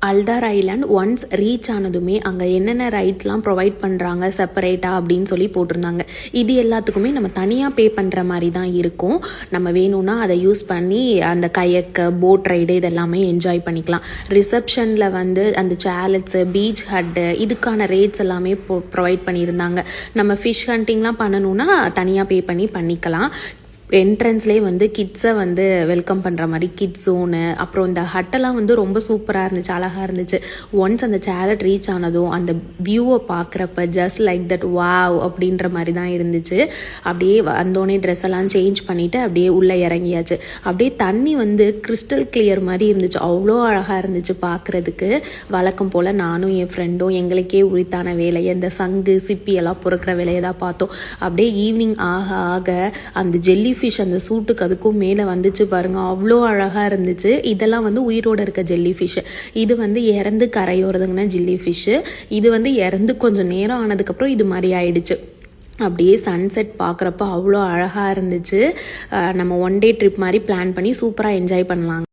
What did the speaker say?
அல்தார் island once reach ஆனதுமே அங்கே என்னென்ன ரைட்ஸ்லாம் provide பண்ணுறாங்க செப்பரேட்டாக அப்படின்னு சொல்லி போட்டிருந்தாங்க. இது எல்லாத்துக்குமே நம்ம தனியாக பே பண்ணுற மாதிரி தான் இருக்கும். நம்ம வேணும்னா அதை யூஸ் பண்ணி அந்த கயக்கு, போட் ரைடு இதெல்லாமே என்ஜாய் பண்ணிக்கலாம். ரிசப்ஷனில் வந்து அந்த சேலட்ஸு, பீச் ஹட்டு இதுக்கான ரேட்ஸ் எல்லாமே ப்ரொவைட் பண்ணியிருந்தாங்க. நம்ம ஃபிஷ் ஹண்டிங்லாம் பண்ணணுன்னா தனியாக பே பண்ணி பண்ணிக்கலாம். என்ட்ரன்ஸ்லேயே வந்து கிட்ஸை வந்து வெல்கம் பண்ணுற மாதிரி கிட்ஸ் ஜோனு, அப்புறம் இந்த ஹட்டெல்லாம் வந்து ரொம்ப சூப்பராக இருந்துச்சு, அழகாக இருந்துச்சு. ஒன்ஸ் அந்த சேலட் ரீச் ஆனதும் அந்த வியூவை பார்க்குறப்ப ஜஸ்ட் லைக் தட் வாவ் அப்படின்ற மாதிரி தான் இருந்துச்சு. அப்படியே வந்தோடனே ட்ரெஸ் எல்லாம் சேஞ்ச் பண்ணிவிட்டு அப்படியே உள்ளே இறங்கியாச்சு. அப்படியே தண்ணி வந்து கிறிஸ்டல் கிளியர் மாதிரி இருந்துச்சு, அவ்வளோ அழகாக இருந்துச்சு பார்க்குறதுக்கு. வழக்கம் போல் நானும் என் ஃப்ரெண்டும் எங்களுக்கே உரித்தான வேலையை, இந்த சங்கு சிப்பி எல்லாம் பொறுக்கிற வேலையை தான் பார்த்தோம். அப்படியே ஈவினிங் ஆக ஆக அந்த ஜெல்லி ஃபிஷ் அந்த சூட்டுக்கு அதுக்கும் மேலே வந்துச்சு பாருங்க, அவ்வளோ அழகாக இருந்துச்சு. இதெல்லாம் வந்து உயிரோடு இருக்க ஜெல்லி ஃபிஷ்ஷு. இது வந்து இறந்து கரையோறதுங்கன்னா ஜெல்லி ஃபிஷ்ஷு. இது வந்து இறந்து கொஞ்சம் நேரம் ஆனதுக்கப்புறம் இது மாதிரி ஆயிடுச்சு. அப்படியே சன்செட் பார்க்குறப்ப அவ்வளோ அழகாக இருந்துச்சு. நம்ம ஒன் டே ட்ரிப் மாதிரி பிளான் பண்ணி சூப்பராக என்ஜாய் பண்ணலாங்க.